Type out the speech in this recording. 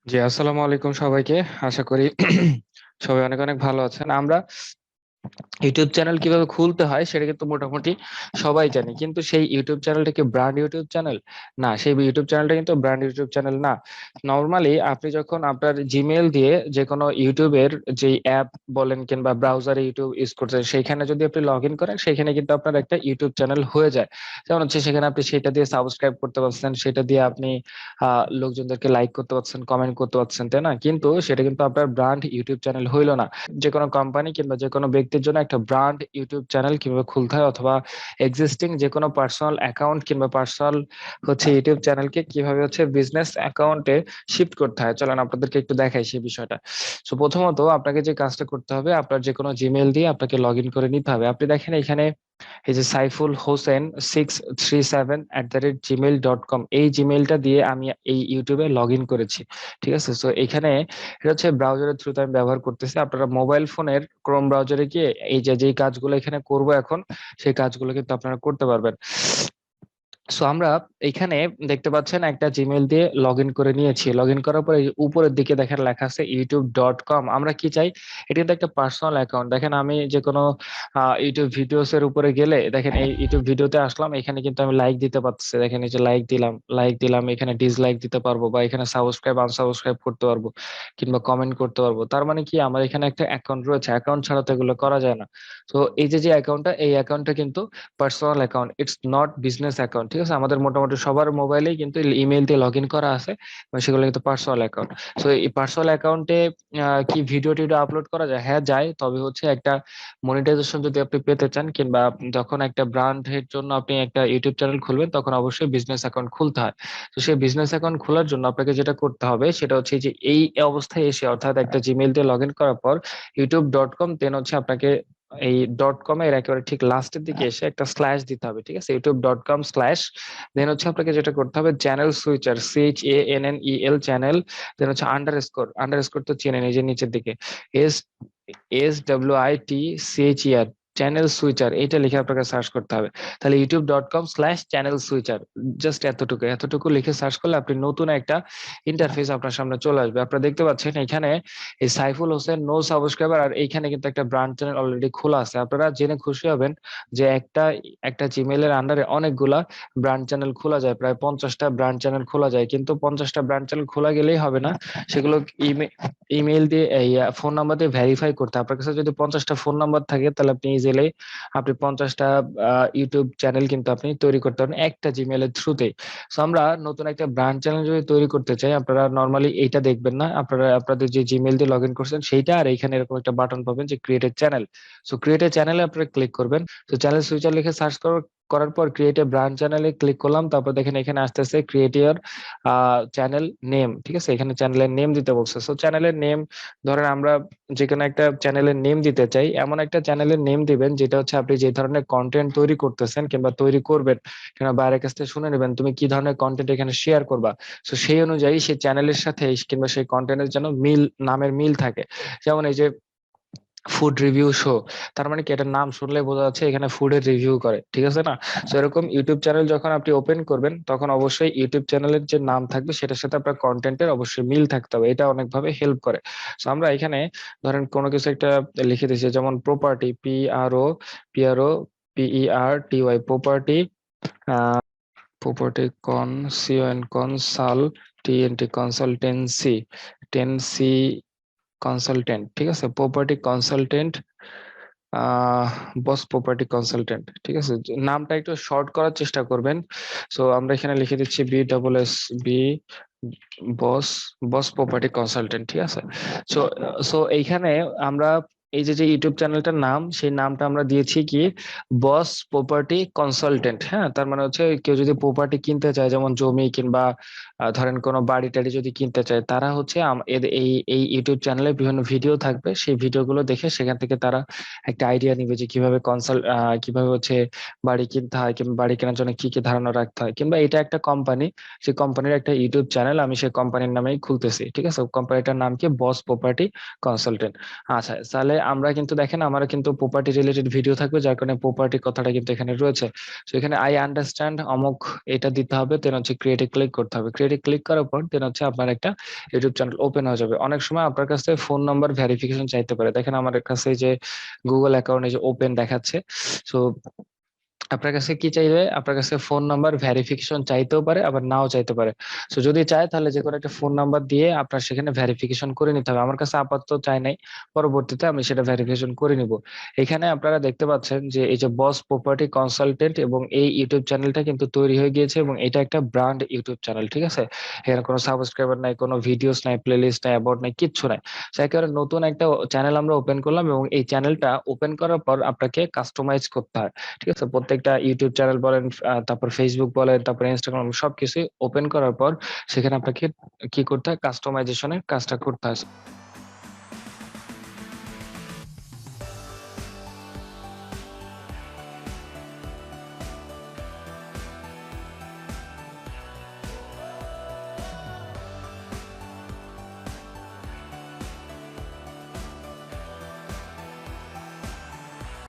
জি, আসসালামু আলাইকুম সবাইকে। আশা করি সবাই অনেক অনেক ভালো আছেন। আমরা ইউটিউব চ্যানেল কিভাবে খুলতে হয় সেটা কিন্তু মোটামুটি সবাই জানি, কিন্তু সেই ইউটিউব চ্যানেলটা কি ব্র্যান্ড ইউটিউব চ্যানেল? না, সেই ইউটিউব চ্যানেলটা কিন্তু ব্র্যান্ড ইউটিউব চ্যানেল না। নর্মালি আপনি যখন আপনার জিমেল দিয়ে যে কোনো ইউটিউবের যে অ্যাপ বলেন কিংবা ব্রাউজারে ইউটিউব ইউজ করছেন, সেইখানে যদি আপনি লগ ইন করেন, সেখানে কিন্তু আপনার একটা ইউটিউব চ্যানেল হয়ে যায়। যেমন হচ্ছে সেখানে আপনি সেটা দিয়ে সাবস্ক্রাইব করতে পারছেন, সেটা দিয়ে আপনি লোকজনদেরকে লাইক করতে পারছেন, কমেন্ট করতে পারছেন, তাই না? কিন্তু সেটা কিন্তু আপনার ব্র্যান্ড ইউটিউব চ্যানেল হইলো না। যে কোনো কোম্পানি কিংবা যে কোনো ব্যক্তির জন্য একটা ব্র্যান্ড ইউটিউব চ্যানেল কিভাবে খুলতে হয়, অথবা এক্সিস্টিং যে কোনো পার্সোনাল অ্যাকাউন্ট কিংবা পার্সোনাল ইউটিউব চ্যানেলকে কিভাবে বিজনেস অ্যাকাউন্টে শিফট করতে হয়, চলেন আপনাদেরকে একটু দেখাই সেই বিষয়টা। তো প্রথমত আপনাকে যে কাজটা করতে হবে, আপনার যে কোনো জিমেল দিয়ে আপনাকে লগ ইন করে নিতে হবে। আপনি দেখেন এখানে এই যে সাইফুল হোসেন 637@gmail.com, এই জিমেলটা দিয়ে আমি এই ইউটিউবে লগ ইন করেছি। ঠিক আছে, তো এখানে এটা হচ্ছে ব্রাউজারের থ্রুতে আমি ব্যবহার করতেছি। আপনারা মোবাইল ফোনের ক্রোম ব্রাউজারে গিয়ে এই যে যেই কাজগুলো এখানে করব এখন, সেই কাজগুলো কিন্তু আপনারা করতে পারবেন। সো আমরা এখানে দেখতে পাচ্ছেন একটা জিমেল দিয়ে লগ ইন করে নিয়েছি। লগ ইন করার পরে উপরের দিকে দেখেন লেখা আছে youtube.com। আমরা কি চাই? এটা কিন্তু একটা পার্সোনাল অ্যাকাউন্ট। দেখেন আমি যে কোনো ইউটিউব ভিডিওস এর উপরে গেলে দেখেন এই ইউটিউব ভিডিওতে আসলাম, এখানে কিন্তু আমি লাইক দিতে পারতেছি। দেখেন এই যে লাইক দিলাম, এখানে ডিসলাইক দিতে পারবো, বা এখানে সাবস্ক্রাইব আনসাবস্ক্রাইব করতে পারবো, কিংবা কমেন্ট করতে পারবো। তার মানে কি, আমার এখানে একটা অ্যাকাউন্ট রয়েছে। অ্যাকাউন্ট ছাড়া তো এগুলো করা যায় না। তো এই যে যে অ্যাকাউন্টটা, এই অ্যাকাউন্টটা কিন্তু personal account, it's not business account. ঠিক আছে, আমাদের মোটামুটি সবার মোবাইলেই কিন্তু ইমেল দিয়ে লগ ইন করা আছে, এবং সেগুলো কিন্তু পার্সোনাল অ্যাকাউন্ট। তো এই পার্সোনাল অ্যাকাউন্টে কি ভিডিও টিডিও আপলোড করা যায়? হ্যাঁ যায়, তবে একটা মনিটাইজেশন যদি আপনি পেতে চান, কিংবা যখন একটা ব্র্যান্ডের জন্য আপনি একটা ইউটিউব চ্যানেল খুলবেন, তখন অবশ্যই বিজনেস অ্যাকাউন্ট খুলতে হয়। তো সেই বিজনেস অ্যাকাউন্ট খোলার জন্য আপনাকে যেটা করতে হবে সেটা হচ্ছে যে এই অবস্থায় এসে, অর্থাৎ একটা জিমেল দিয়ে লগ ইন করার পর youtube.com, দেন আপনাকে এই .com এর একেবারে ঠিক লাস্টের দিকে এসে একটা স্ল্যাশ দিতে হবে। ঠিক আছে, youtube.com/, দেন আপনাকে যেটা করতে হবে, চ্যানেল সুইচার, CHANNEL চ্যানেল, দেন আন্ডারস্কোর। আন্ডারস্কোর তো চেনে, নিজের নিচের দিকে এস SWITCHER, চ্যানেল সুইচার, এইটা লিখে আপনাকে সার্চ করতে হবে। তাহলে youtube.com/চ্যানেল সুইচার, জাস্ট এতটুকু এতটুকু লিখে সার্চ করলে আপনি নতুন একটা ইন্টারফেস আপনার সামনে চলে আসবে। আপনারা দেখতে পাচ্ছেন এখানে এই সাইফুল হোসেন নো সাবস্ক্রাইবার, আর এইখানে কিন্তু একটা ব্র্যান্ড চ্যানেল অলরেডি খোলা আছে। আপনারা জেনে খুশি হবেন যে একটা একটা জিমেলের আন্ডারে অনেকগুলা ব্র্যান্ড চ্যানেল খোলা যায়, প্রায় 50টা ব্র্যান্ড চ্যানেল খোলা যায়। কিন্তু 50টা ব্র্যান্ড চ্যানেল খোলা গেলেই হবে না, সেগুলো ইমেল দিয়ে, এই ফোন নাম্বার দিয়ে ভেরিফাই করতে হয়। আপনার কাছে যদি 50টা ফোন নাম্বার থাকে, তাহলে আপনি ইজিলি আপনি 50টা ইউটিউব চ্যানেল কিন্তু আপনি তৈরি করতে পারেন একটা জিমেলের থ্রুতে। সো আমরা নতুন একটা ব্র্যান্ড চ্যানেল যদি তৈরি করতে চাই, আপনারা নর্মালি এইটা দেখবেন না, আপনারা আপনাদের যে জিমেল দিয়ে লগ ইন করছেন সেইটা, আর এইখানে এরকম একটা বাটন পাবেন যে create a channel. So create a চ্যানেলে আপনারা ক্লিক করবেন। তো চ্যানেল সুইচার লিখে সার্চ করার পর ক্রিয়েট এ ব্র্যান্ড চ্যানেলে ক্লিক করলাম। তারপর দেখেন এখানে আসতেছে ক্রিয়েট ইয়ার চ্যানেল নেম। ঠিক আছে, এখানে চ্যানেলের নেম দিতে বলছে। সো চ্যানেলের নেম, ধরেন আমরা যে কোনো একটা চ্যানেলের নেম দিতে চাই, এমন একটা চ্যানেলের নেম দিবেন যেটা আপনি যে ধরনের কন্টেন্ট তৈরি করতেছেন কিংবা তৈরি করবেন, কিংবা বাইরের কাছ থেকে শুনে নেবেন তুমি কি ধরনের কন্টেন্ট এখানে শেয়ার করবা। তো সেই অনুযায়ী সেই চ্যানেলের সাথে কিংবা সেই কন্টেন্টের যেন নামের মিল থাকে। যেমন এই যে ফুড রিভিউ শো, তার মানে কি, এটার নাম শুনলে বোঝা যাচ্ছে এখানে ফুডের রিভিউ করে। ঠিক আছে না? তো এরকম ইউটিউব চ্যানেল যখন আপনি ওপেন করবেন, তখন অবশ্যই ইউটিউব চ্যানেলের যে নাম থাকবে সেটার সাথে আপনার কন্টেন্টের অবশ্যই মিল থাকতে হবে। এটা অনেকভাবে হেল্প করে। তো আমরা এখানে ধরেন কোনো কিছু একটা লিখে দিচ্ছি, যেমন property, PRO property, property consultancy, টেন্সি কনসালটেন্ট। ঠিক আছে, property consultant, boss property consultant. ঠিক আছে, নামটা একটু শর্ট করার চেষ্টা করবেন। সো আমরা এখানে লিখে দিচ্ছি BSS বস বস প্রপার্টি কনসালটেন্ট। ঠিক আছে, সো সো এইখানে আমরা এই যে যে ইউটিউব চ্যানেলটার নাম, সেই নামটা আমরা দিয়েছি কি, বস প্রপার্টি কনসালটেন্ট। হ্যাঁ, তার মানে কেউ যদি প্রপার্টি কিনতে চায়, যেমন জমি কিংবা ধরেন কোনো বাড়ি টাড়ি যদি কিনতে চায়, তারা এই এই ইউটিউব চ্যানেলে বিভিন্ন ভিডিও থাকবে, সেই ভিডিওগুলো দেখে সেখান থেকে তারা একটা আইডিয়া নিবে যে কিভাবে বাড়ি কিনতে হয়, কিংবা বাড়ি কেনার জন্য কি কি ধারণা রাখতে হয়। কিংবা এটা একটা কোম্পানি, সেই কোম্পানির একটা ইউটিউব চ্যানেল আমি সেই কোম্পানির নামেই খুলতেছি। ঠিক আছে, কোম্পানিটার নাম কি, বস প্রপার্টি কনসালটেন্ট। আচ্ছা, তাহলে আমরা কিন্তু দেখেন আমার কিন্তু প্রপার্টি রিলেটেড ভিডিও থাকবে, যার কারণে প্রপার্টি কথাটা কিন্তু এখানে রয়েছে। তো এখানে আই আন্ডারস্ট্যান্ড অমুক এটা দিতে হবে, দেন হচ্ছে ক্রিয়েটে ক্লিক করতে হবে। ক্রিয়েটে ক্লিক করার পর দেন হচ্ছে আপনার একটা ইউটিউব চ্যানেল ওপেন হয়ে যাবে। অনেক সময় আপনার কাছে ফোন নাম্বার ভেরিফিকেশন চাইতে পারে। দেখেন আমার কাছে যে গুগল অ্যাকাউন্টে যে ওপেন দেখাচ্ছে, তো আপনার কাছে কি চাইবে, আপনার কাছে ফোন নাম্বার ভেরিফিকেশন চাইতেও পারে আবার নাও চাইতে পারে। তো যদি চায় তাহলে যে কোনো একটা ফোন নাম্বার দিয়ে আপনার সেখানে ভেরিফিকেশন করে নিতে হবে। আমার কাছে আপাতত চাই নাই, পরবর্তীতে আমি সেটা ভেরিফিকেশন করে নিব। এখানে আপনারা দেখতে পাচ্ছেন যে এই যে বস প্রপার্টি কনসালটেন্ট এবং এই ইউটিউব চ্যানেলটা কিন্তু তৈরি হয়ে গিয়েছে এবং এটা একটা ব্র্যান্ড ইউটিউব চ্যানেল, ঠিক আছে। এখানে কোনো সাবস্ক্রাইবার নাই, কোনো ভিডিওস নাই, প্লেলিস্ট নাই, অ্যাবাউট নাই, কিচ্ছু নাই। তো একেবারে নতুন একটা চ্যানেল আমরা ওপেন করলাম এবং এই চ্যানেলটা ওপেন করার পর আপনাকে কাস্টমাইজ করতে হয়, ঠিক আছে। প্রত্যেকটা ইউটিউব চ্যানেল বলেন, তারপর ফেসবুক বলেন, তারপর ইনস্টাগ্রাম, সবকিছু ওপেন করার পর সেখানে আপনাকে কি করতে হয়, কাস্টমাইজেশনের কাজটা করতে হয়।